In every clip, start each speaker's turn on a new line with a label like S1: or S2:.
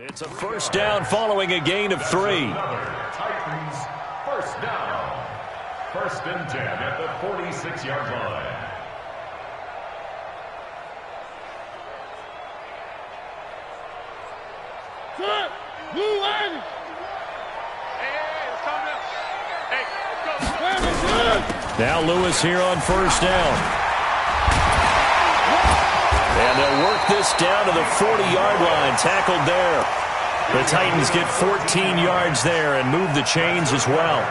S1: It's a first down following a gain of 3.
S2: Titans first down. First and 10 at the 46-yard line.
S1: Now Lewis here on first down. And they'll work this down to the 40-yard line. Tackled there. The Titans get 14 yards there and move the chains as well.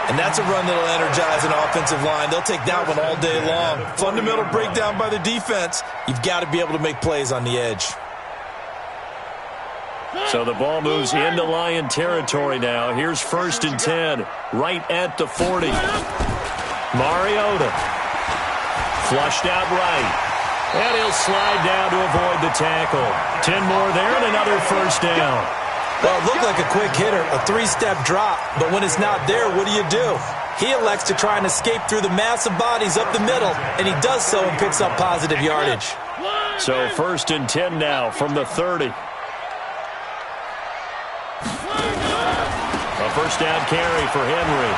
S3: And that's a run that'll energize an offensive line. They'll take that one all day long. Fundamental breakdown by the defense. You've got to be able to make plays on the edge.
S1: So the ball moves into Lion territory now. Here's first and 10, right at the 40. Mariota flushed out right. And he'll slide down to avoid the tackle. 10 more there and another first down.
S3: Well, it looked like a quick hitter, a 3-step drop. But when it's not there, what do? He elects to try and escape through the massive bodies up the middle. And he does so and picks up positive yardage.
S1: So first and 10 now from the 30. A first down carry for Henry.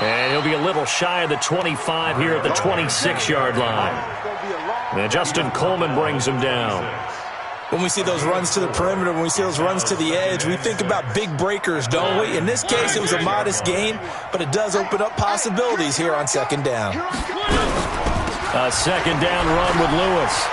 S1: And he'll be a little shy of the 25 here at the 26-yard line. And Justin Coleman brings him down.
S3: When we see those runs to the perimeter, when we see those runs to the edge, we think about big breakers, don't we? In this case, it was a modest gain, but it does open up possibilities here on second down.
S1: A second down run with Lewis.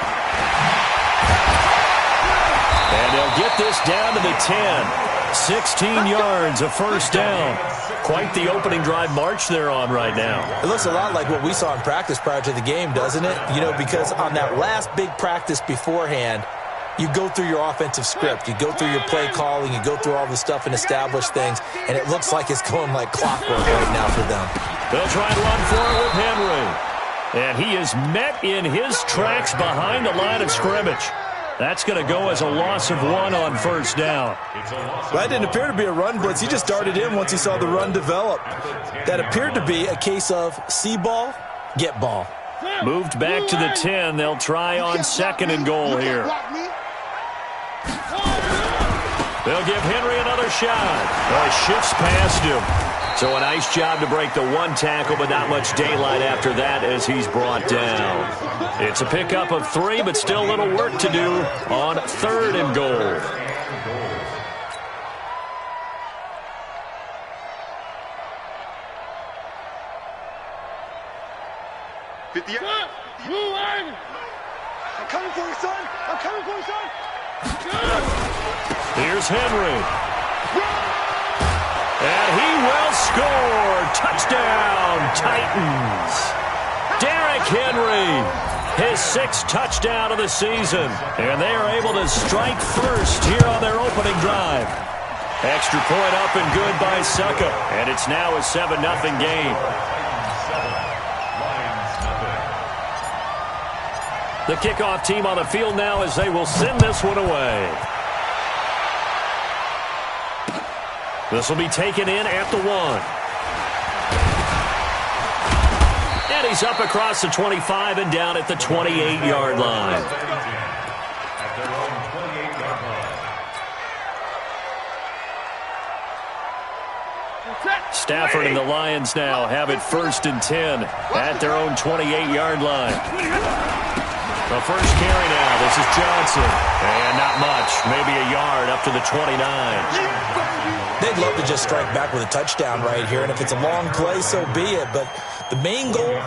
S1: And they'll get this down to the 10. 16 yards, a first down. Quite the opening drive march they're on right now.
S3: It looks a lot like what we saw in practice prior to the game, doesn't it? You know, because on that last big practice beforehand, you go through your offensive script. You go through your play calling. You go through all the stuff and establish things. And it looks like it's going like clockwork right now for them.
S1: They'll try and run for it with Henry. And he is met in his tracks behind the line of scrimmage. That's going to go as a loss of 1 on first down.
S3: Well, that didn't appear to be a run blitz. He just darted in once he saw the run develop. That appeared to be a case of see ball, get ball.
S1: Moved back to the 10. They'll try on second and goal here. They'll give Henry another shot. He shifts past him. So a nice job to break the 1 tackle, but not much daylight after that as he's brought down. It's a pickup of 3, but still a little work to do on third and goal.
S4: I'm coming for you, son. I'm coming for you, son.
S1: Here's Henry. And he will score. Touchdown, Titans. Derrick Henry, his 6th touchdown of the season. And they are able to strike first here on their opening drive. Extra point up and good by Succa. And it's now a 7-0 game. The kickoff team on the field now as they will send this one away. This will be taken in at the 1. And he's up across the 25 and down at the 28-yard line. Stafford and the Lions now have it first and 10 at their own 28-yard line. The first carry now. This is Johnson. And not much. Maybe a yard up to the 29.
S3: They'd love to just strike back with a touchdown right here. And if it's a long play, so be it. But the main goal,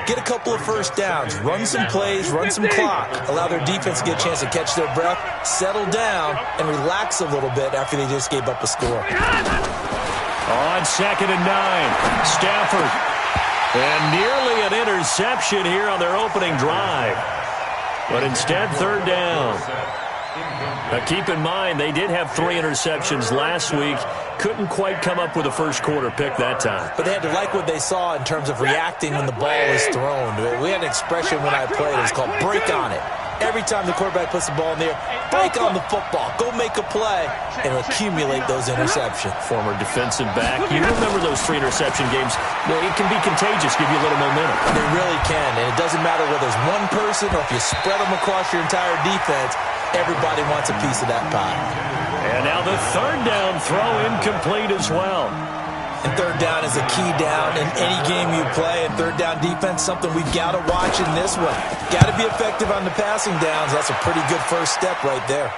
S3: get a couple of first downs. Run some plays, run some clock. Allow their defense to get a chance to catch their breath, settle down, and relax a little bit after they just gave up a score.
S1: On second and 9, Stafford. And nearly an interception here on their opening drive. But instead, third down. Now keep in mind, they did have 3 interceptions last week. Couldn't quite come up with a first quarter pick that time.
S3: But they had to like what they saw in terms of reacting when the ball is thrown. We had an expression when I played. It was called break on it. Every time the quarterback puts the ball in the air, break on the football. Go make a play and accumulate those interceptions.
S1: Former defensive back. You remember those 3 interception games. It can be contagious, give you a little momentum.
S3: They really can, and it doesn't matter whether it's one person or if you spread them across your entire defense. Everybody wants a piece of that pie.
S1: And now the 3rd down throw incomplete as well.
S3: And 3rd down is a key down in any game you play. And 3rd down defense, something we've got to watch in this one. Got to be effective on the passing downs. That's a pretty good first step right there.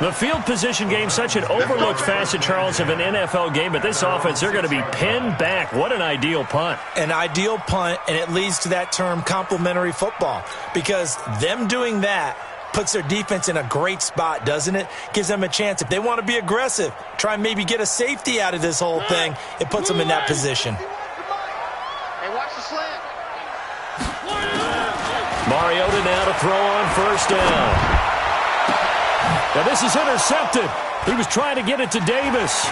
S1: The field position game, such an overlooked facet, Charles, of an NFL game. But this offense, they're going to be pinned back. What an ideal punt.
S3: An ideal punt, and it leads to that term complementary football. Because them doing that puts their defense in a great spot, doesn't it? Gives them a chance. If they want to be aggressive, try and maybe get a safety out of this whole thing, it puts them in that position.
S4: Hey, watch the slant.
S1: Mariota now to throw on 1st down. Now this is intercepted. He was trying to get it to Davis.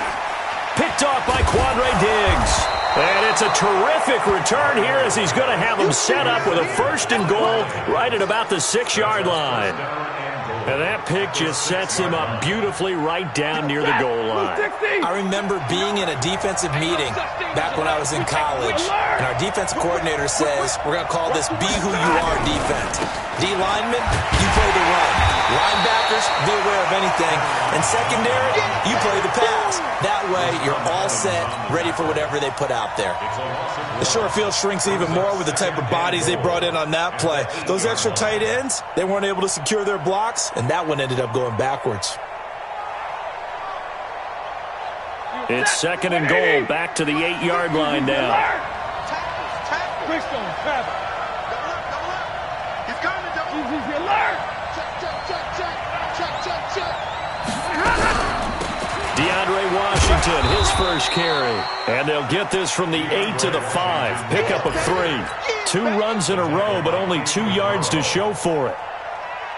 S1: Picked off by Quandre Diggs. And it's a terrific return here as he's going to have him set up with a 1st and goal right at about the 6-yard line. And that pick just sets him up beautifully right down near the goal line.
S3: I remember being in a defensive meeting back when I was in college, and our defensive coordinator says, we're going to call this Be Who You Are defense. D linemen, you play the run. Linebackers, be aware of anything. And secondary, you play the pass. That way, you're all set, ready for whatever they put out there. The short field shrinks even more with the type of bodies they brought in on that play. Those extra tight ends, they weren't able to secure their blocks, and that one ended up going backwards.
S1: It's 2nd and goal, back to the 8-yard line now.
S4: Quick stone, travel. He's coming, he's alert. Check.
S1: DeAndre Washington, his 1st carry. And they'll get this from the 8 to the 5. Pickup of 3. 2 runs in a row, but only 2 yards to show for it.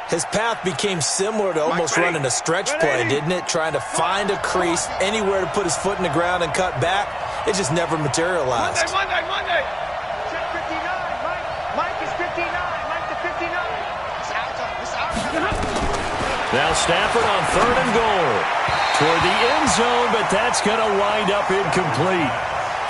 S3: His path became similar to almost running a stretch play, didn't it? Trying to find a crease, anywhere to put his foot in the ground and cut back. It just never materialized.
S4: Monday. Check 59, Mike. Mike is 59. Mike to 59. It's our time.
S1: Now Stafford on 3rd and goal. Toward the end zone, but that's going to wind up incomplete.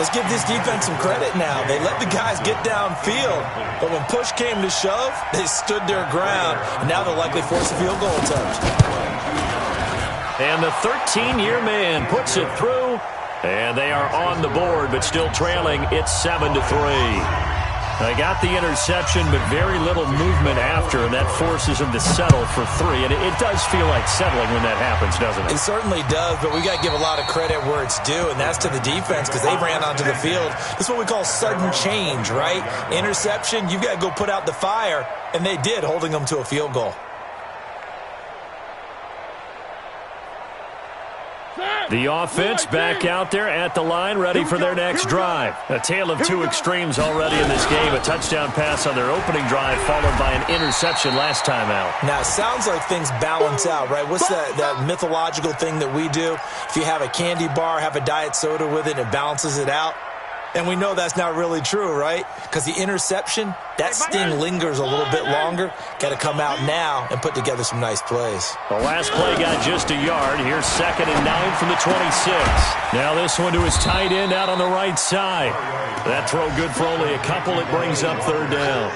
S3: Let's give this defense some credit now. They let the guys get downfield, but when push came to shove, they stood their ground, and now they'll likely force a field goal attempt.
S1: And the 13-year man puts it through, and they are on the board, but still trailing. It's 7-3. They got the interception, but very little movement after, and that forces them to settle for 3. And it does feel like settling when that happens, doesn't it?
S3: It certainly does, but we got to give a lot of credit where it's due, and that's to the defense because they ran onto the field. This is what we call sudden change, right? Interception, you've got to go put out the fire, and they did, holding them to a field goal.
S1: The offense back out there at the line, ready for their next drive. A tale of 2 extremes already in this game. A touchdown pass on their opening drive, followed by an interception last time out.
S3: Now, it sounds like things balance out, right? What's that mythological thing that we do? If you have a candy bar, have a diet soda with it, it balances it out. And we know that's not really true, right? Because the interception, that sting lingers a little bit longer. Got to come out now and put together some nice plays.
S1: The last play got just a yard. Here's 2nd and 9 from the 26. Now this one to his tight end out on the right side. That throw good for only a couple. It brings up 3rd down.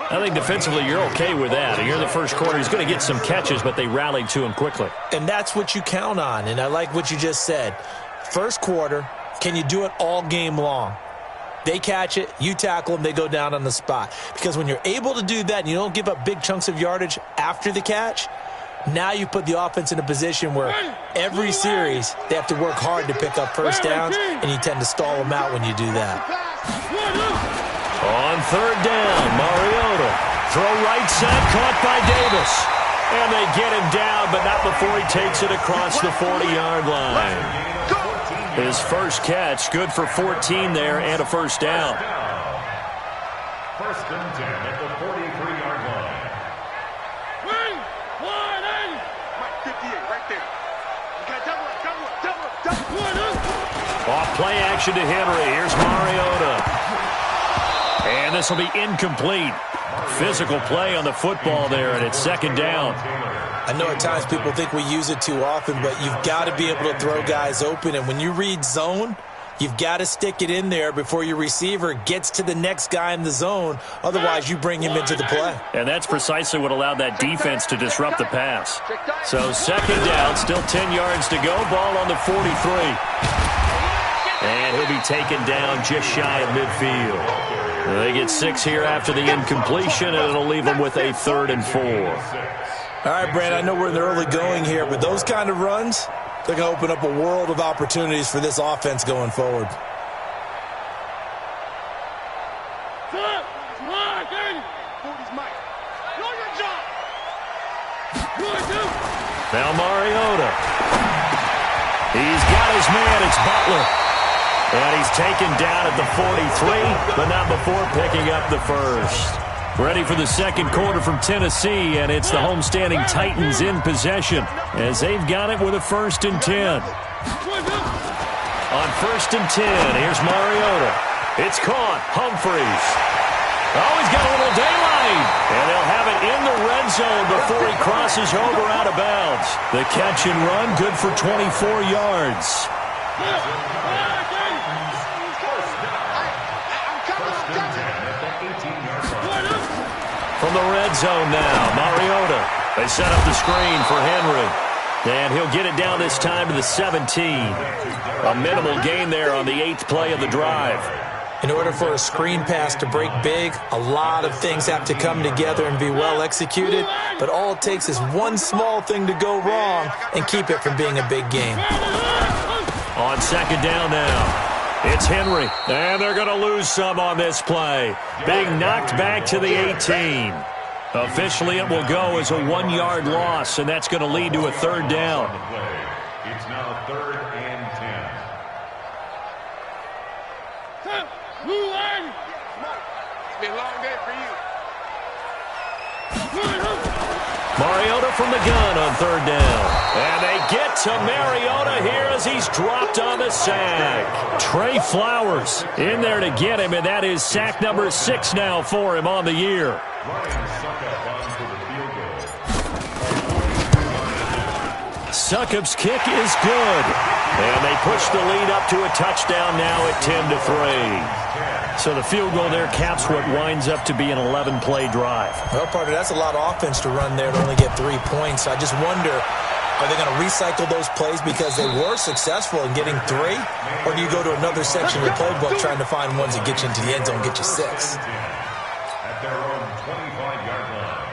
S1: I think defensively you're okay with that. Here in the first quarter, he's going to get some catches, but they rallied to him quickly.
S3: And that's what you count on. And I like what you just said. First quarter, can you do it all game long? They catch it, you tackle them, they go down on the spot. Because when you're able to do that and you don't give up big chunks of yardage after the catch, now you put the offense in a position where every series they have to work hard to pick up first downs, and you tend to stall them out when you do that.
S1: On 3rd down, Mariota. Throw right side, caught by Davis. And they get him down, but not before he takes it across the 40-yard line. His first catch, good for 14 there and a 1st down.
S2: 1st and 10 at the 43-yard line.
S4: Mike 58 right there. You got double.
S1: Off play action to Henry. Here's Mariota. And this will be incomplete. Physical play on the football there, and it's second down.
S3: I know at times people think we use it too often, but you've got to be able to throw guys open. And when you read zone, you've got to stick it in there before your receiver gets to the next guy in the zone. Otherwise, you bring him into the play.
S1: And that's precisely what allowed that defense to disrupt the pass. So second down, still 10 yards to go. Ball on the 43. And he'll be taken down just shy of midfield. They get 6 here after the incompletion, and it'll leave them with a 3rd and 4.
S3: All right, Brandon, I know we're in the early going here, but those kind of runs, they're going to open up a world of opportunities for this offense going forward.
S1: Now Mariota. He's got his man. It's Butler. And he's taken down at the 43, but not before picking up the first. Ready for the second quarter from Tennessee, and it's the homestanding Titans in possession as they've got it with a 1st and 10. On 1st and 10, here's Mariota. It's caught. Humphreys. Oh, he's got a little daylight. And they'll have it in the red zone before he crosses over out of bounds. The catch and run, good for 24 yards. From the red zone now, Mariota. They set up the screen for Henry. And he'll get it down this time to the 17. A minimal gain there on the 8th play of the drive.
S3: In order for a screen pass to break big, a lot of things have to come together and be well executed. But all it takes is one small thing to go wrong and keep it from being a big game.
S1: On second down now. It's Henry, and they're going to lose some on this play. Being knocked back to the 18. Officially, it will go as a 1-yard loss, and that's going to lead to a 3rd down.
S2: It's now 3rd and 10.
S4: It's been a long day for you.
S1: Mariota from the gun on 3rd down. And they get to Mariota here as he's dropped on the sack. Trey Flowers in there to get him, and that is sack number 6 now for him on the year. Succop's kick is good. And they push the lead up to a touchdown now at 10-3. So the field goal there caps what winds up to be an 11-play drive.
S3: Well, partner, that's a lot of offense to run there to only get 3 points. I just wonder, are they going to recycle those plays because they were successful in getting 3? Or do you go to another section of the playbook trying to find ones that get you into the end zone and get you 6?
S2: At their own 25-yard line.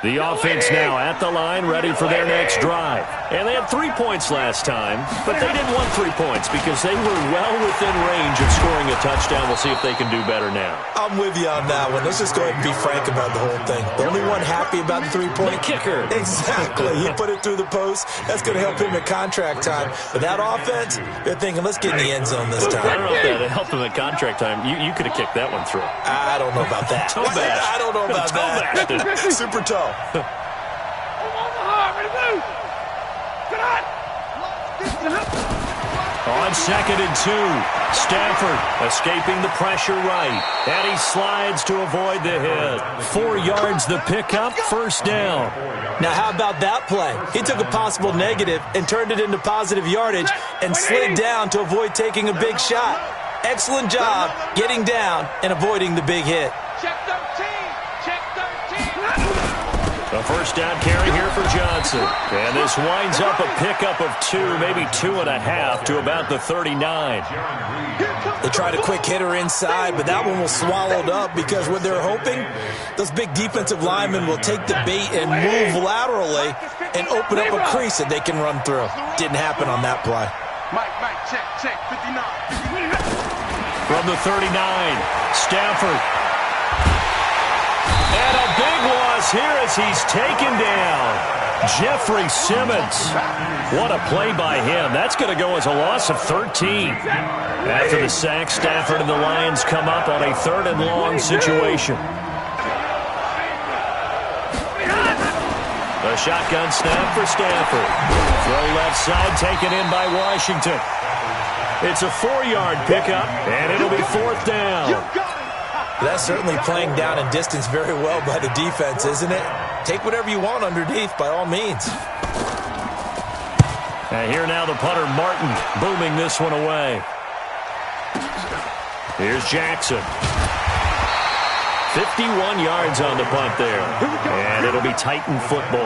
S1: The offense now at the line, ready for their next drive. And they had 3 points last time, but they didn't want 3 points because they were well within range of scoring a touchdown. We'll see if they can do better now.
S3: I'm with you on that one. Let's just go ahead and be frank about the whole thing. The only one happy about the 3-point?
S1: The kicker.
S3: Exactly. He put it through the post. That's going to help him at contract time. But that offense, they're thinking, let's get in the end zone this time.
S1: I don't know if that helped him at contract time. You could have kicked that one through.
S3: I don't know about that.
S1: Toe bash.
S3: I don't know about that. Super toe.
S1: On 2nd and 2, Stafford escaping the pressure right, and he slides to avoid the hit. 4 yards the pickup, 1st down.
S3: Now, how about that play? He took a possible negative and turned it into positive yardage and slid down to avoid taking a big shot. Excellent job getting down and avoiding the big hit.
S4: Check 13. Check 13.
S1: A 1st down carry here for Johnson. And this winds up a pickup of 2, maybe 2.5 to about the 39.
S3: They tried a quick hitter inside, but that one was swallowed up because what they're hoping, those big defensive linemen will take the bait and move laterally and open up a crease that they can run through. Didn't happen on that play.
S4: Mike, check, 59.
S1: From the 39, Stafford. And a big loss here as he's taken down. Jeffrey Simmons. What a play by him. That's going to go as a loss of 13. After the sack, Stafford and the Lions come up on a 3rd and long situation. The shotgun snap for Stafford. Throw left side taken in by Washington. It's a 4-yard pickup, and it'll be 4th down.
S3: That's certainly playing down in distance very well by the defense, isn't it? Take whatever you want underneath, by all means.
S1: And here now the punter, Martin, booming this one away. Here's Jackson. 51 yards on the punt there. And it'll be Titan football.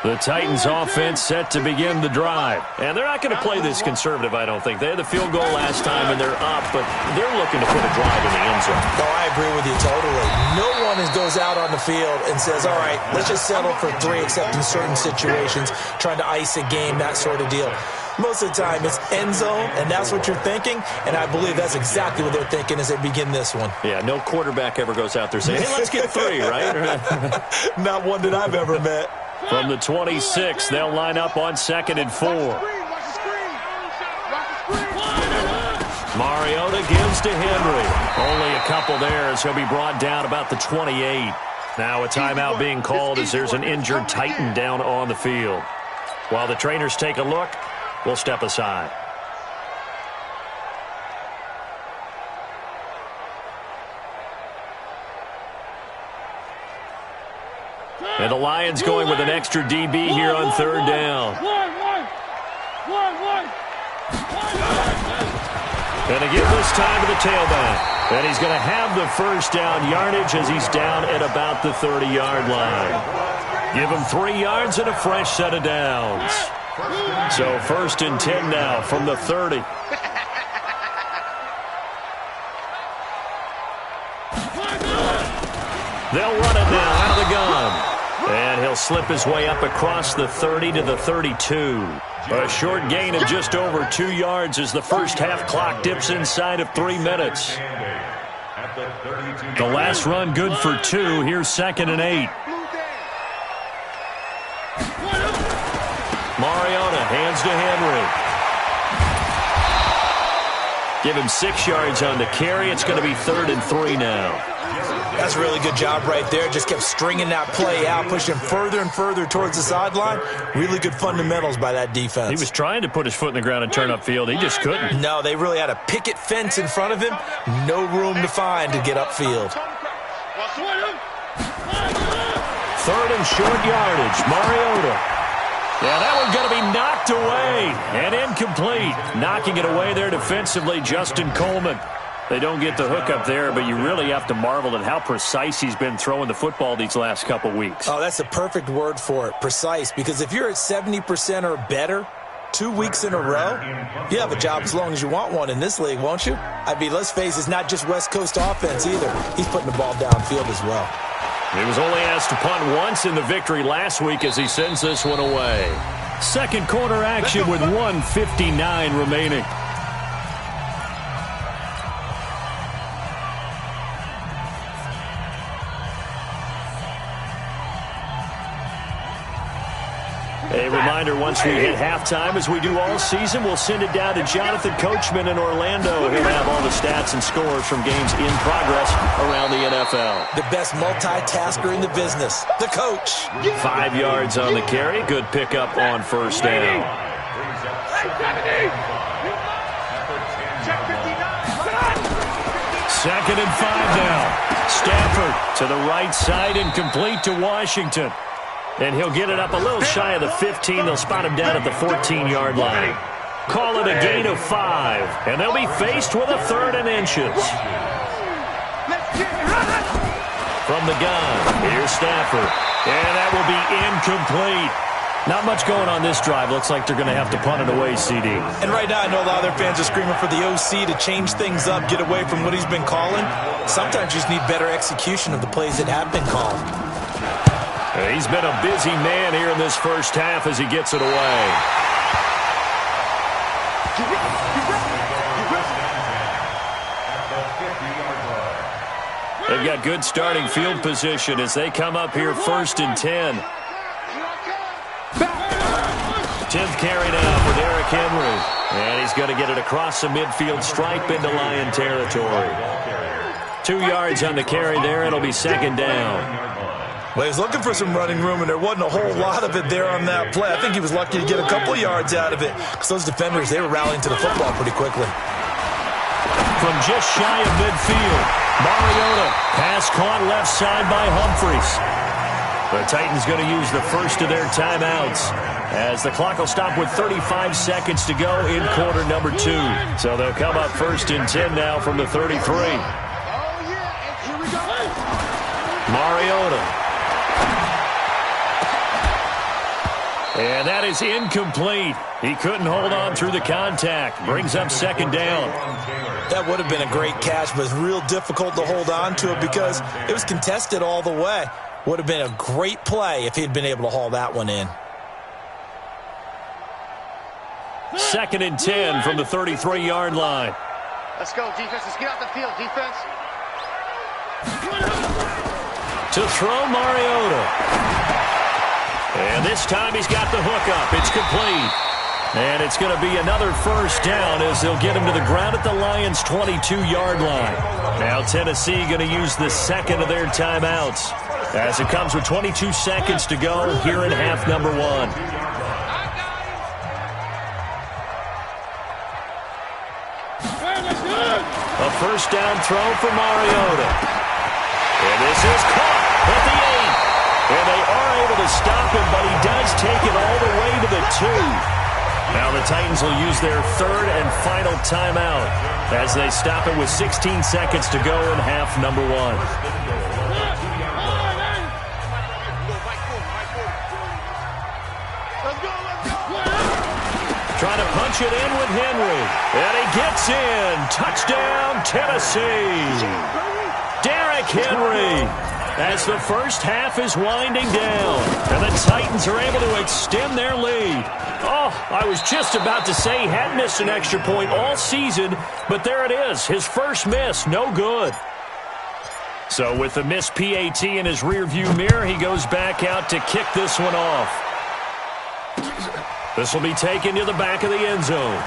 S1: The Titans offense set to begin the drive. And they're not going to play this conservative, I don't think. They had the field goal last time, and they're up, but they're looking to put a drive in the end zone.
S3: No, I agree with you totally. No one goes out on the field and says, all right, let's just settle for 3, except in certain situations, trying to ice a game, that sort of deal. Most of the time, it's end zone, and that's what you're thinking, and I believe that's exactly what they're thinking as they begin this one.
S1: Yeah, no quarterback ever goes out there saying, hey, let's get 3, right?
S3: Not one that I've ever met.
S1: From the 26, they'll line up on 2nd and 4. Mariota gives to Henry. Only a couple there as he'll be brought down about the 28. Now a timeout being called as there's an injured Titan down on the field. While the trainers take a look, we'll step aside. And the Lions going with an extra DB here on 3rd down. Going to give this time to the tailback. And he's going to have the first down yardage as he's down at about the 30-yard line. Give him 3 yards and a fresh set of downs. So 1st and 10 now from the 30. They'll run it now out of the gun. And he'll slip his way up across the 30 to the 32. A short gain of just over 2 yards as the first half clock dips inside of 3 minutes. The last run good for 2. Here's 2nd and 8. Mariota hands to Henry. Give him 6 yards on the carry. It's going to be 3rd and 3 now.
S3: That's a really good job right there. Just kept stringing that play out, pushing him further and further towards the sideline. Really good fundamentals by that defense.
S1: He was trying to put his foot in the ground and turn upfield. He just couldn't.
S3: No, they really had a picket fence in front of him. No room to find to get upfield.
S1: 3rd and short yardage. Mariota. Yeah, that one's going to be knocked away and incomplete. Knocking it away there defensively, Justin Coleman. They don't get the hook up there, but you really have to marvel at how precise he's been throwing the football these last couple weeks.
S3: Oh, that's the perfect word for it, precise, because if you're at 70% or better 2 weeks in a row, you have a job as long as you want one in this league, won't you? I mean, let's face it, it's not just West Coast offense either. He's putting the ball downfield as well.
S1: He was only asked to punt once in the victory last week as he sends this one away. Second quarter action with 1:59 remaining. A reminder, once we hit halftime, as we do all season, we'll send it down to Jonathan Coachman in Orlando. He'll have all the stats and scores from games in progress around the NFL.
S3: The best multitasker in the business, the coach.
S1: 5 yards on the carry. Good pickup on first down. Second and 5 now. Stafford to the right side and complete to Washington. And he'll get it up a little shy of the 15. They'll spot him down at the 14-yard line. Call it a gain of 5. And they'll be faced with a 3rd and inches. From the gun, here's Stafford. And that will be incomplete. Not much going on this drive. Looks like they're going to have to punt it away, CD.
S3: And right now, I know a lot of their fans are screaming for the OC to change things up, get away from what he's been calling. Sometimes you just need better execution of the plays that have been called.
S1: He's been a busy man here in this first half as he gets it away. They've got good starting field position as they come up here 1st and 10. 10th carry now for Derrick Henry. And he's going to get it across the midfield stripe into Lion territory. 2 yards on the carry there. It'll be 2nd down.
S3: Well, he was looking for some running room, and there wasn't a whole lot of it there on that play. I think he was lucky to get a couple yards out of it because those defenders, they were rallying to the football pretty quickly.
S1: From just shy of midfield, Mariota, pass caught left side by Humphries. The Titans going to use the first of their timeouts as the clock will stop with 35 seconds to go in quarter number 2. So they'll come up first and 10 now from the 33. Mariota. And that is incomplete. He couldn't hold on through the contact. Brings up second down.
S3: That would have been a great catch, but it's real difficult to hold on to it because it was contested all the way. Would have been a great play if he'd been able to haul that one in.
S1: Second and 10 from the 33-yard line.
S4: Let's go, defense. Let's get off the field, defense.
S1: To throw Mariota. And this time he's got the hook up. It's complete. And it's going to be another first down as they'll get him to the ground at the Lions' 22-yard line. Now Tennessee going to use the second of their timeouts as it comes with 22 seconds to go here in half number 1. A first down throw for Mariota. And this is caught at the 8. And they are able to stop him, but he does take it all the way to the 2. Now the Titans will use their third and final timeout as they stop it with 16 seconds to go in half number 1. Trying to punch it in with Henry. And he gets in. Touchdown, Tennessee. Derrick Henry. As the first half is winding down, and the Titans are able to extend their lead. Oh, I was just about to say he hadn't missed an extra point all season, but there it is, his first miss, no good. So with the missed PAT in his rearview mirror, he goes back out to kick this one off. This will be taken to the back of the end zone.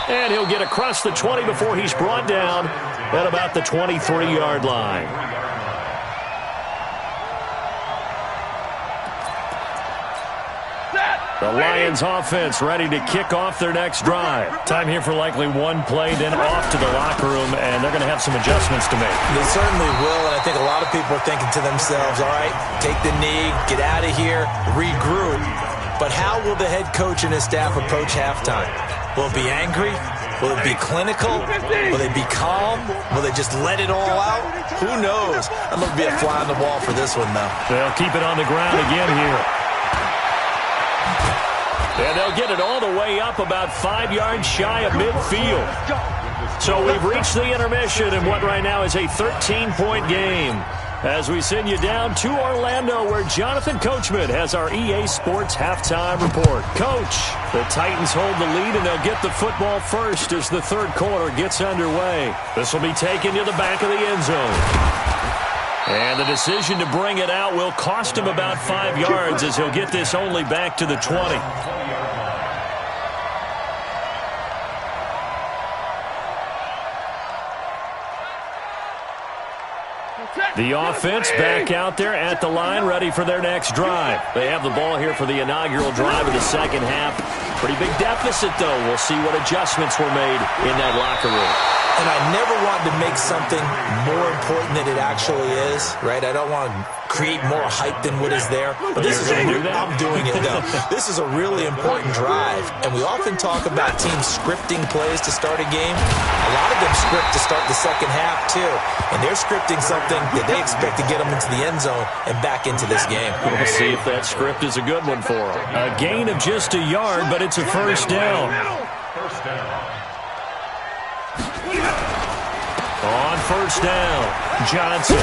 S1: And he'll get across the 20 before he's brought down at about the 23-yard line. The Lions offense ready to kick off their next drive. Time here for likely one play, then off to the locker room, and they're going to have some adjustments to make.
S3: They certainly will, and I think a lot of people are thinking to themselves, all right, take the knee, get out of here, regroup. But how will the head coach and his staff approach halftime? Will it be angry? Will it be clinical? Will they be calm? Will they just let it all out? Who knows? I'm going to be a fly on the wall for this one, though.
S1: They'll keep it on the ground again here. And they'll get it all the way up about 5 yards shy of midfield. So we've reached the intermission in what right now is a 13-point game. As we send you down to Orlando, where Jonathan Coachman has our EA Sports halftime report. Coach, the Titans hold the lead, and they'll get the football first as the third quarter gets underway. This will be taken to the back of the end zone. And the decision to bring it out will cost him about 5 yards as he'll get this only back to the 20. The offense back out there at the line, ready for their next drive. They have the ball here for the inaugural drive of the second half. Pretty big deficit, though. We'll see what adjustments were made in that locker room.
S3: And I never wanted to make something more important than it actually is, right? I don't want to create more hype than what is there. But this is I'm doing it, though. This is a really important drive. And we often talk about teams scripting plays to start a game. A lot of them script to start the second half, too. And they're scripting something that they expect to get them into the end zone and back into this game.
S1: We'll see if that script is a good one for them. A gain of just a yard, but it's a first down.
S2: First down.
S1: On first down, Johnson.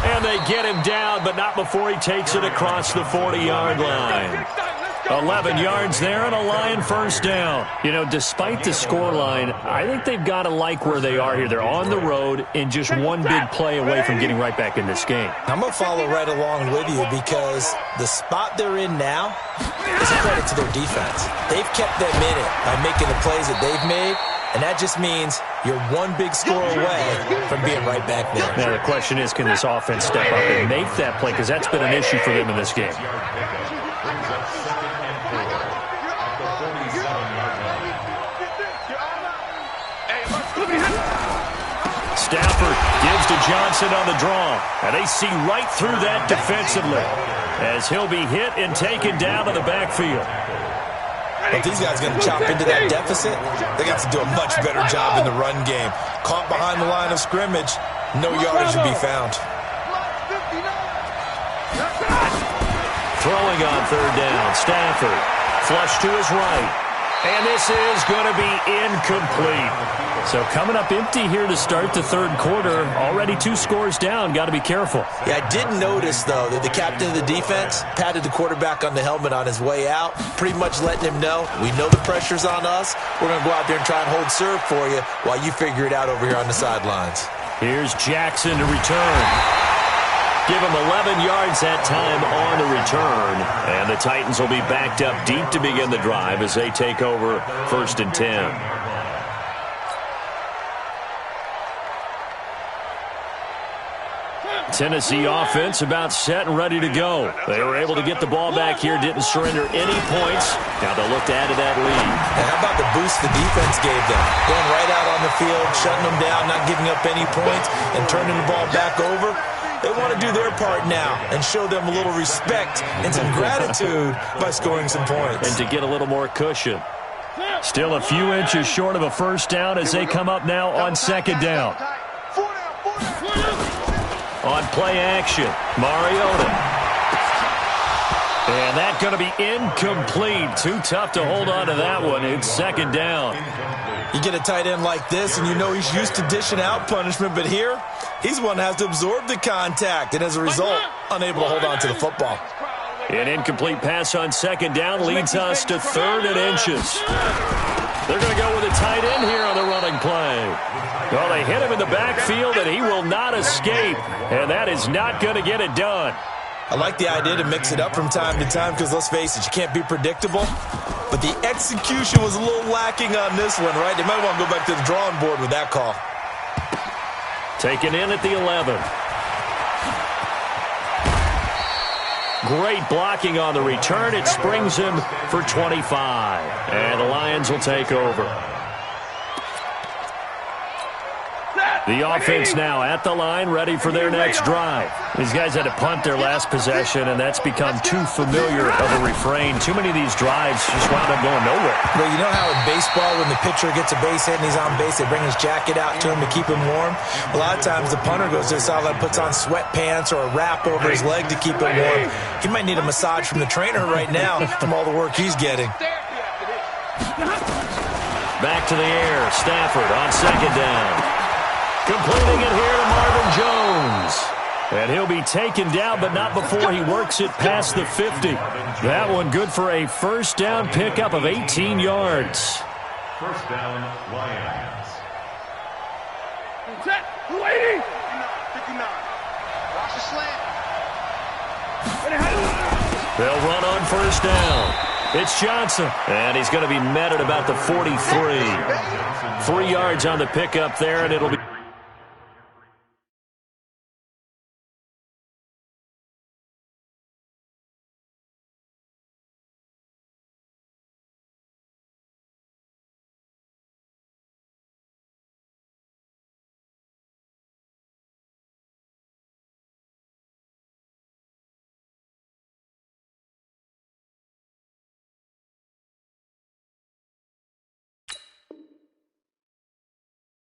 S1: And they get him down, but not before he takes it across the 40-yard line. 11 yards there and a Lion first down. You know, despite the scoreline, I think they've got to like where they are here. They're on the road and just one big play away from getting right back in this game.
S3: I'm going to follow right along with you because the spot they're in now is a credit to their defense. They've kept them in it by making the plays that they've made. And that just means you're one big score away from being right back there.
S1: Now, the question is, can this offense step up and make that play? Because that's been an issue for them in this game. Stafford gives to Johnson on the draw. And they see right through that defensively as he'll be hit and taken down to the backfield.
S3: If these guys are going to chop into that deficit, they got to do a much better job in the run game. Caught behind the line of scrimmage, no yardage to be found.
S1: Throwing on third down, Stafford. Flush to his right. And this is going to be incomplete. So coming up empty here to start the third quarter. Already 2 scores down. Got to be careful.
S3: Yeah, I did notice, though, that the captain of the defense patted the quarterback on the helmet on his way out, pretty much letting him know, we know the pressure's on us. We're going to go out there and try and hold serve for you while you figure it out over here on the sidelines.
S1: Here's Jackson to return. Give him 11 yards that time on the return. And the Titans will be backed up deep to begin the drive as they take over 1st and 10. Tennessee offense about set and ready to go. They were able to get the ball back here, didn't surrender any points. Now they'll look to add to that lead.
S3: And how about the boost the defense gave them? Going right out on the field, shutting them down, not giving up any points, and turning the ball back over. They want to do their part now and show them a little respect and some gratitude by scoring some points.
S1: And to get a little more cushion. Still a few inches short of a first down as they come up now on 2nd down. On play action, Mariota. And that's going to be incomplete. Too tough to hold on to that one. It's 2nd down.
S3: You get a tight end like this, and you know he's used to dishing out punishment, but here, he's one that has to absorb the contact, and as a result, unable to hold on to the football.
S1: An incomplete pass on 2nd down leads us to 3rd and inches. They're going to go with a tight end here on the running play. Well, they hit him in the backfield, and he will not escape, and that is not going to get it done.
S3: I like the idea to mix it up from time to time because, let's face it, you can't be predictable. But the execution was a little lacking on this one, right? They might want to go back to the drawing board with that call.
S1: Taken in at the 11. Great blocking on the return. It springs him for 25. And the Lions will take over. The offense now at the line, ready for their next drive. These guys had to punt their last possession, and that's become too familiar of a refrain. Too many of these drives just wound up going nowhere.
S3: Well, you know how in baseball, when the pitcher gets a base hit and he's on base, they bring his jacket out to him to keep him warm? A lot of times the punter goes to the sideline, puts on sweatpants or a wrap over his leg to keep him warm. He might need a massage from the trainer right now from all the work he's getting.
S1: Back to the air. Stafford on 2nd down. Completing it here to Marvin Jones. And he'll be taken down, but not before he works it past the 50. That one good for a first down pickup of 18 yards.
S2: First down, Lions.
S4: Set. 280. 59. Watch the slant.
S1: They'll run on first down. It's Johnson. And he's going to be met at about the 43. 3 yards on the pickup there, and it'll be...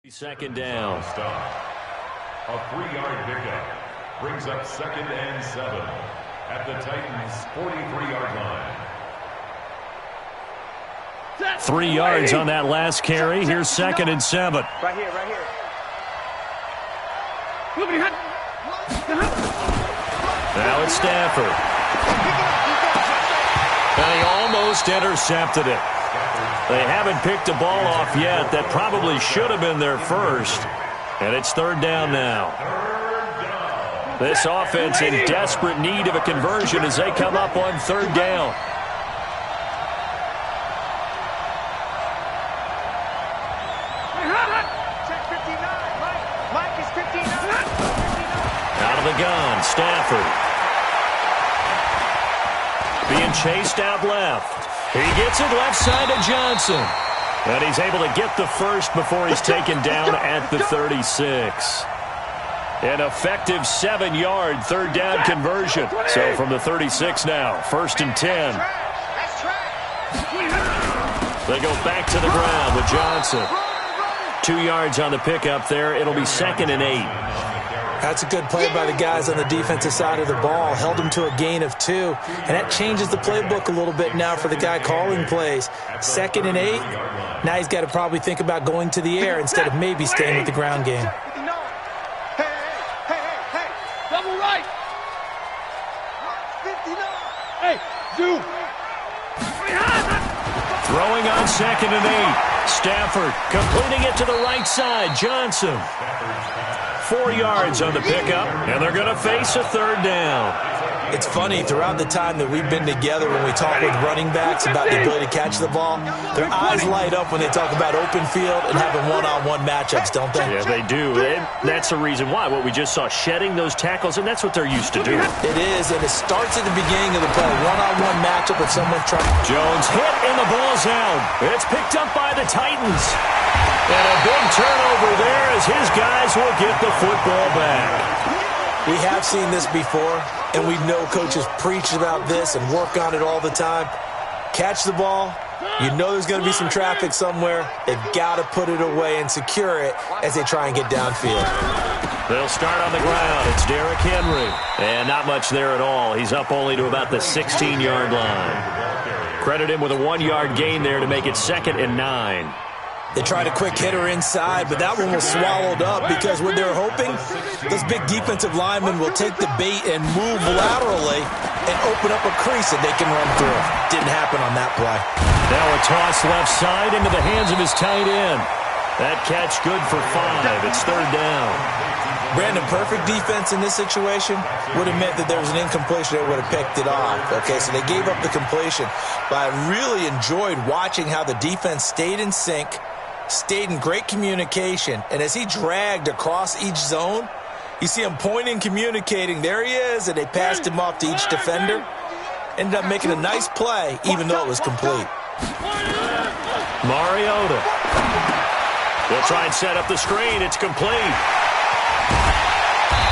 S1: Second down.
S2: A 3-yard pickup brings up 2nd and 7 at the Titans' 43-yard line.
S1: 3 yards on that last carry. Here's 2nd and 7.
S4: Right here, right here.
S1: Now it's Stafford. And he almost intercepted it. They haven't picked a ball off yet. That probably should have been their first. And it's 3rd down now. This offense in desperate need of a conversion as they come up on 3rd down. Stafford. Being chased out left. He gets it left side to Johnson. And he's able to get the first before he's taken down at the 36. An effective 7-yard third down conversion. So from the 36 now, 1st and 10. They go back to the ground with Johnson. 2 yards on the pickup there. It'll be 2nd and 8.
S3: That's a good play by the guys on the defensive side of the ball. Held them to a gain of 2. And that changes the playbook a little bit now for the guy calling plays. 2nd and 8. Now he's got to probably think about going to the air instead of maybe staying with the ground game.
S4: Hey, double right. 59. Hey, do.
S1: Throwing on 2nd and 8. Stafford completing it to the right side. Johnson. 4 yards on the pickup, and they're going to face a 3rd down.
S3: It's funny, throughout the time that we've been together when we talk with running backs about the ability to catch the ball, their eyes light up when they talk about open field and having one-on-one matchups, don't they?
S1: Yeah, they do. And that's the reason why. What we just saw, shedding those tackles, and that's what they're used to doing.
S3: It is, and it starts at the beginning of the play. One-on-one matchup with someone trying.
S1: Jones hit, and the ball's out. It's picked up by the Titans. And a big turnover there as his guys will get the football back.
S3: We have seen this before, and we know coaches preach about this and work on it all the time. Catch the ball. You know there's going to be some traffic somewhere. They've got to put it away and secure it as they try and get downfield.
S1: They'll start on the ground. It's Derrick Henry. And not much there at all. He's up only to about the 16-yard line. Credit him with a 1-yard gain there to make it 2nd and 9.
S3: They tried a quick hitter inside, but that one was swallowed up because what they're hoping, those big defensive linemen will take the bait and move laterally and open up a crease that they can run through. Didn't happen on that play.
S1: Now a toss left side into the hands of his tight end. That catch good for 5. It's 3rd down.
S3: Brandon, perfect defense in this situation would have meant that there was an incompletion that would have picked it off. Okay, so they gave up the completion. But I really enjoyed watching how the defense stayed in sync, stayed in great communication, and as he dragged across each zone, you see him pointing, communicating. There he is, and they passed him off to each defender. Ended up making a nice play, even though it was complete.
S1: Mariota. They'll try and set up the screen. It's complete.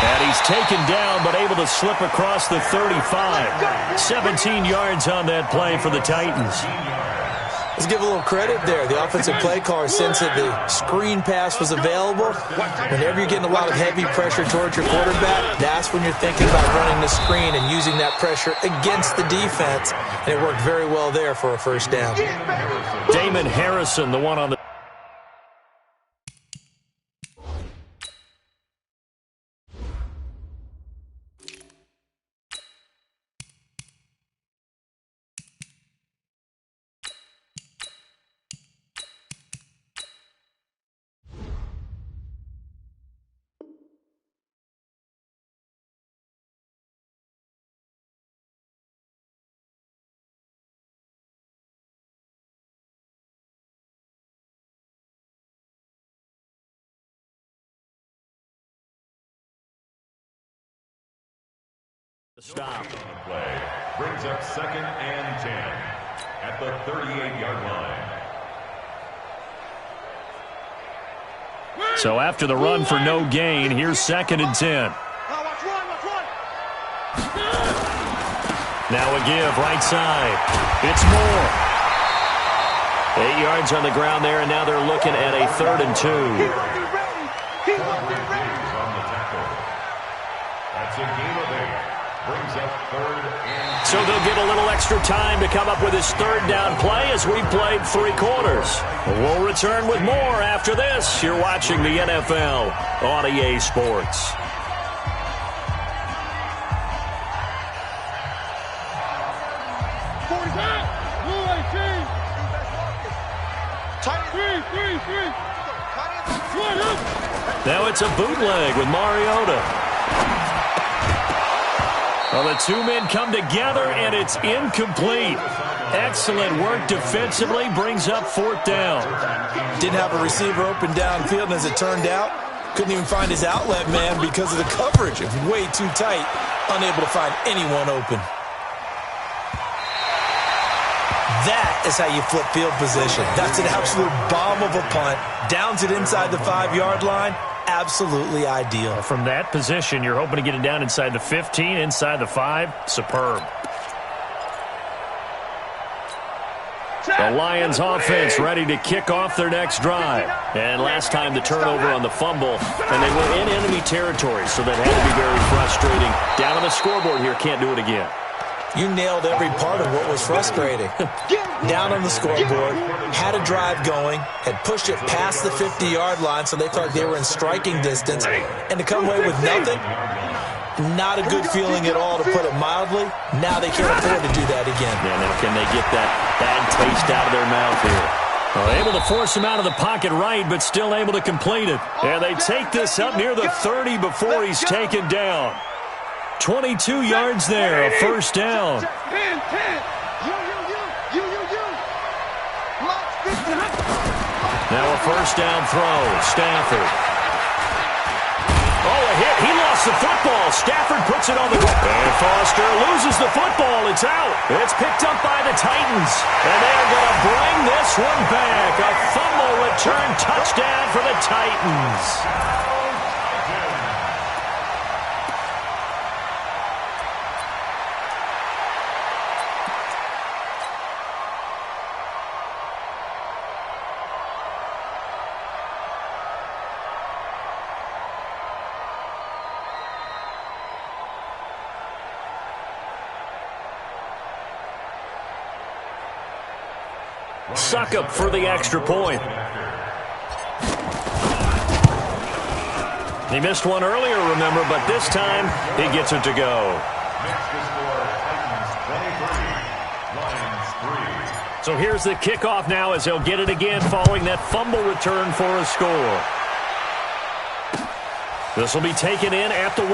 S1: And he's taken down, but able to slip across the 35. 17 yards on that play for the Titans.
S3: Let's give a little credit there. The offensive play caller, since that the screen pass was available, whenever you're getting a lot of heavy pressure towards your quarterback, that's when you're thinking about running the screen and using that pressure against the defense. And it worked very well there for a 1st down.
S1: Damon Harrison, the one on the... Stop.
S2: Play brings up 2nd and 10 at the 38-yard line.
S1: So after the run for no gain, here's 2nd and 10. Now a give, right side. It's Moore. 8 yards on the ground there, and now they're looking at a 3rd and 2.
S2: That's a gain of 8. Brings up 3rd and 2.
S1: So they'll get a little extra time to come up with his 3rd down play as we played 3 quarters. We'll return with more after this. You're watching the NFL on EA Sports. Now it's a bootleg with Mariota. Well, the 2 men come together, and it's incomplete. Excellent work defensively, brings up 4th down.
S3: Didn't have a receiver open downfield, and as it turned out, Couldn't even find his outlet man because of the coverage. It was way too tight. Unable to find anyone open. That is how you flip field position. That's an absolute bomb of a punt. Downs it inside the 5-yard line. Absolutely ideal.
S1: From that position, you're hoping to get it down inside the 15, inside the 5. Superb. The Lions offense ready to kick off their next drive. And last time the turnover on the fumble, and they were in enemy territory, so that had to be very frustrating. Down on the scoreboard here, can't do it again.
S3: You nailed every part of what was frustrating. Down on the scoreboard, had a drive going, had pushed it past the 50-yard line, so they felt like they were in striking distance, and to come away with nothing, not a good feeling at all, to put it mildly. Now they can't afford to do that again.
S1: Yeah, now can they get that bad taste out of their mouth here? Well, able to force him out of the pocket right, but still able to complete it. And they take this up near the 30 before he's taken down. 22 yards there, a first down. Now a first down throw, Stafford. Oh, a hit. He lost the football. Stafford puts it on the ground. And Foster loses the football. It's out. It's picked up by the Titans. And they're going to bring this one back. A fumble return touchdown for the Titans. Suckup for the extra point. He missed one earlier, remember, but this time he gets it to go. So here's the kickoff now as he'll get it again following that fumble return for a score. This will be taken in at the 1.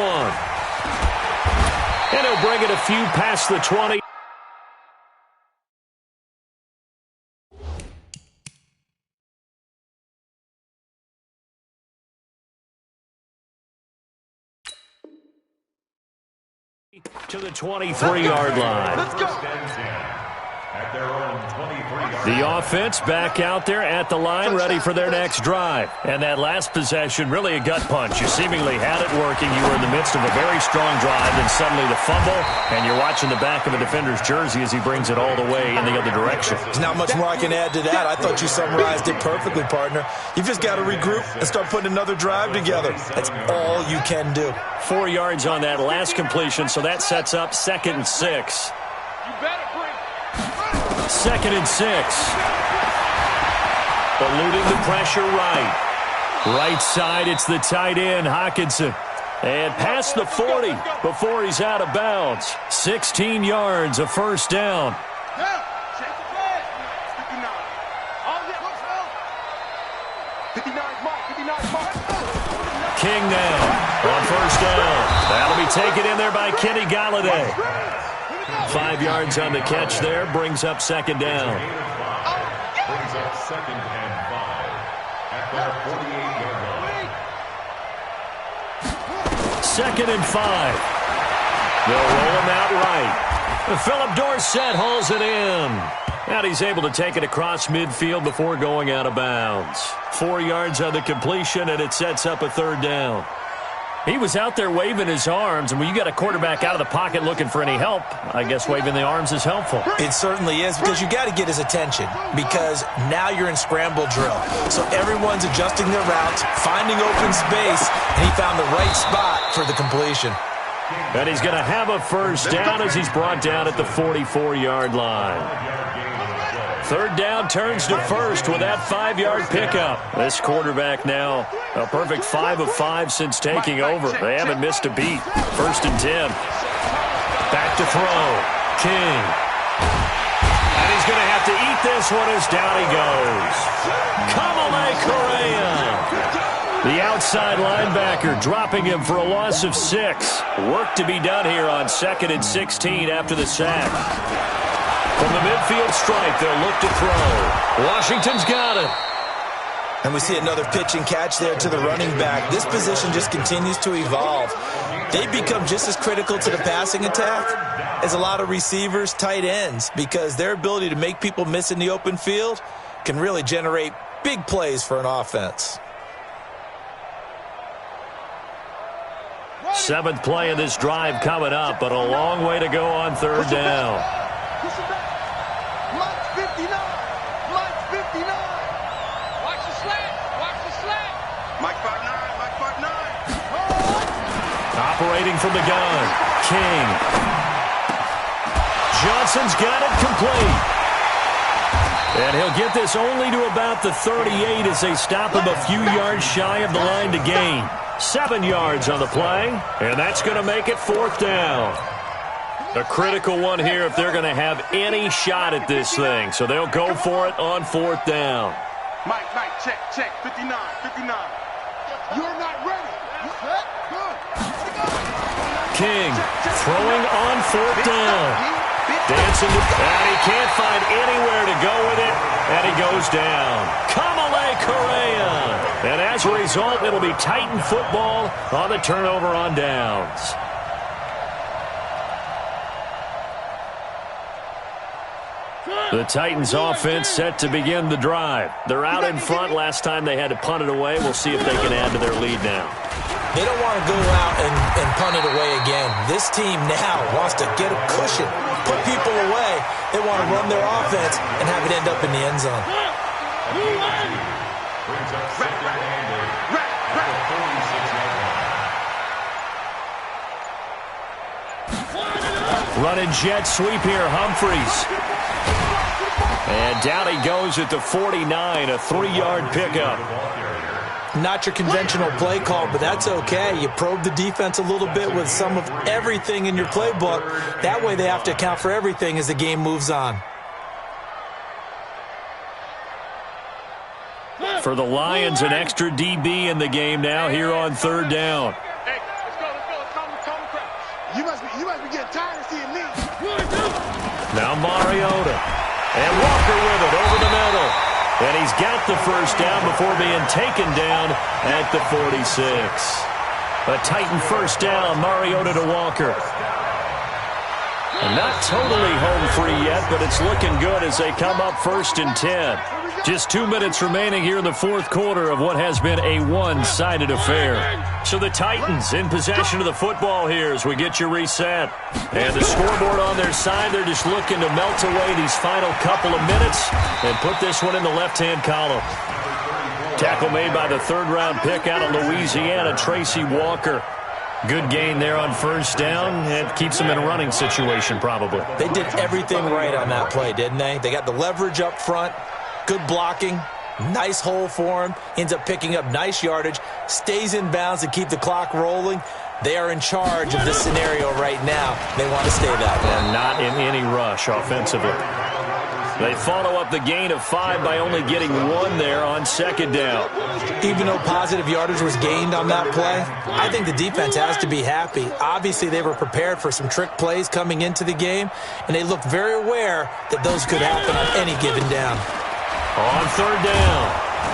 S1: And he'll bring it a few past the 20. To the 23-yard line.
S2: Let's go. At their own 23-yard
S1: The offense back out there at the line, ready for their next drive. And that last possession, really a gut punch. You seemingly had it working. You were in the midst of a very strong drive, and suddenly the fumble, and you're watching the back of a defender's jersey as he brings it all the way in the other direction.
S3: There's not much more I can add to that. I thought you summarized it perfectly, partner. You've just got to regroup and start putting another drive together. That's all you can do.
S1: 4 yards on that last completion, so that sets up 2nd and 6.
S4: You better bring.
S1: 2nd and 6. Eluding the pressure right. Right side, it's the tight end, Hockenson. And past the 40 before he's out of bounds. 16 yards, a first down.
S4: Yeah, check the play. 59. All that. 59 Mike, 59 Mike.
S1: King now on first down. That'll be taken in there by Kenny Galladay. 5 yards on the catch there, brings up 2nd down.
S2: brings up 2nd and 5 at their 48-yard line.
S1: 2nd and 5. They'll roll him out right. Philip Dorsett hauls it in. And he's able to take it across midfield before going out of bounds. 4 yards on the completion, and it sets up a 3rd down. He was out there waving his arms, and when you got a quarterback out of the pocket looking for any help, I guess waving the arms is helpful.
S3: It certainly is, because you got to get his attention, because now you're in scramble drill. So everyone's adjusting their routes, finding open space, and he found the right spot for the completion.
S1: And he's going to have a first down as he's brought down at the 44-yard line. 3rd down turns to 1st with that 5-yard pickup. This quarterback now a perfect 5 of 5 since taking over. They haven't missed a beat. 1st and 10. Back to throw. King. And he's going to have to eat this one as down he goes. Kamale Correa. The outside linebacker dropping him for a loss of 6. Work to be done here on 2nd and 16 after the sack. From the midfield stripe, they'll look to throw. Washington's got it.
S3: And we see another pitch and catch there to the running back. This position just continues to evolve. They become just as critical to the passing attack as a lot of receivers, tight ends, because their ability to make people miss in the open field can really generate big plays for an offense.
S1: 7th play of this drive coming up, but a long way to go on 3rd down.
S4: Mike's 59. Mike's 59. Watch the slant. Watch the slant. Mike 5'9. Mike 5'9.
S1: Operating from the gun, King. Johnson's got it complete. And he'll get this only to about the 38 as they stop him a few yards shy of the line to gain. 7 yards on the play, and that's going to make it 4th down. A critical one here if they're going to have any shot at this thing. So they'll go for it on 4th down.
S4: Mike, check, 59. You're not ready. You set? Good.
S1: King throwing on 4th down. Dancing, and he can't find anywhere to go with it, and he goes down. Kamale Correa. And as a result, it'll be Titan football on the turnover on downs. The Titans offense set to begin the drive. They're out in front. Last time they had to punt it away. We'll see if they can add to their lead now.
S3: They don't want to go out and punt it away again. This team now wants to get a cushion, put people away. They want to run their offense and have it end up in the end zone.
S1: Running jet sweep here, Humphreys. And down he goes at the 49, a 3-yard pickup.
S3: Not your conventional play call, but that's okay. You probe the defense a little bit with some of everything in your playbook. That way they have to account for everything as the game moves on.
S1: For the Lions, an extra DB in the game now here on 3rd down.
S4: Hey, let's go. Calm crowd. You must be getting tired of seeing me.
S1: Now Mariota. And Walker with it over the middle. And he's got the first down before being taken down at the 46. A Titan first down, Mariota to Walker. And not totally home free yet, but it's looking good as they come up 1st and 10. Just 2 minutes remaining here in the 4th quarter of what has been a one-sided affair. So the Titans in possession of the football here as we get you reset. And the scoreboard on their side, they're just looking to melt away these final couple of minutes and put this one in the left-hand column. Tackle made by the 3rd-round pick out of Louisiana, Tracy Walker. Good gain there on 1st down, and keeps them in a running situation probably.
S3: They did everything right on that play, didn't they? They got the leverage up front, good blocking, nice hole for him, ends up picking up nice yardage, stays in bounds to keep the clock rolling. They are in charge of this scenario right now. They want to stay that way.
S1: And not in any rush offensively. They follow up the gain of 5 by only getting 1 there on 2nd down.
S3: Even though positive yardage was gained on that play, I think the defense has to be happy. Obviously, they were prepared for some trick plays coming into the game, and they looked very aware that those could happen on any given down.
S1: On 3rd down,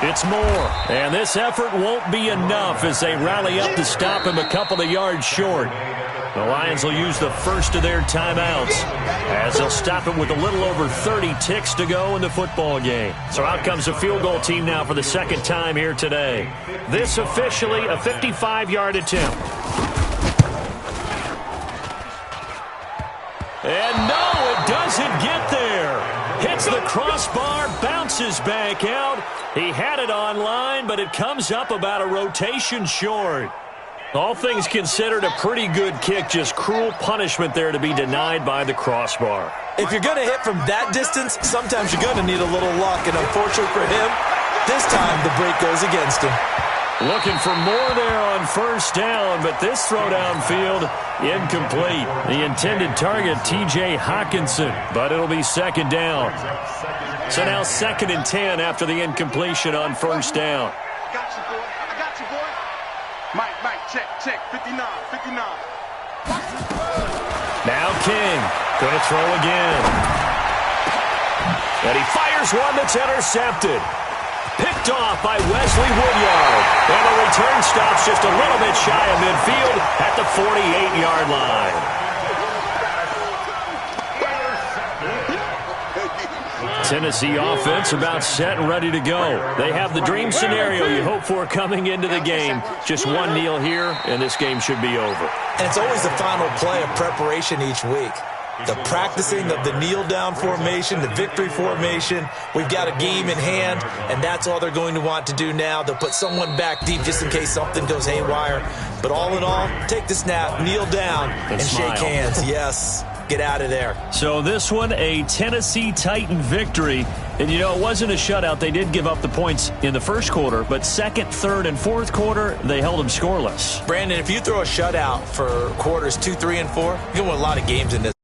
S1: it's Moore. And this effort won't be enough as they rally up to stop him a couple of yards short. The Lions will use the first of their timeouts as they'll stop him with a little over 30 ticks to go in the football game. So out comes the field goal team now for the 2nd time here today. This officially a 55-yard attempt. And no, it doesn't get there. Hits the crossbar, bounces back out. He had it online, but it comes up about a rotation short. All things considered, a pretty good kick, just cruel punishment there to be denied by the crossbar.
S3: If you're going to hit from that distance, sometimes you're going to need a little luck, and unfortunately for him, this time the break goes against him.
S1: Looking for more there on 1st down, but this throw downfield incomplete. The intended target, T.J. Hawkinson, but it'll be 2nd down. So now 2nd and 10 after the incompletion on 1st down.
S4: I got you, boy. Mike, check, 59.
S1: Now King, going to throw again. And he fires one that's intercepted. Picked picked off by Wesley Woodyard. And the return stops just a little bit shy of midfield at the 48-yard line. Tennessee offense about set and ready to go. They have the dream scenario you hope for coming into the game. Just one kneel here, and this game should be over.
S3: And it's always the final play of preparation each week. The practicing of the kneel-down formation, the victory formation. We've got a game in hand, and that's all they're going to want to do now. They'll put someone back deep just in case something goes haywire. But all in all, take the snap, kneel down, and shake hands. Yes. Get out of there.
S1: So this one, a Tennessee Titan victory. And, you know, it wasn't a shutout. They did give up the points in the first quarter, but second, third, and fourth quarter, they held them scoreless.
S3: Brandon, if you throw a shutout for quarters 2, 3, and 4, you're going to win a lot of games in this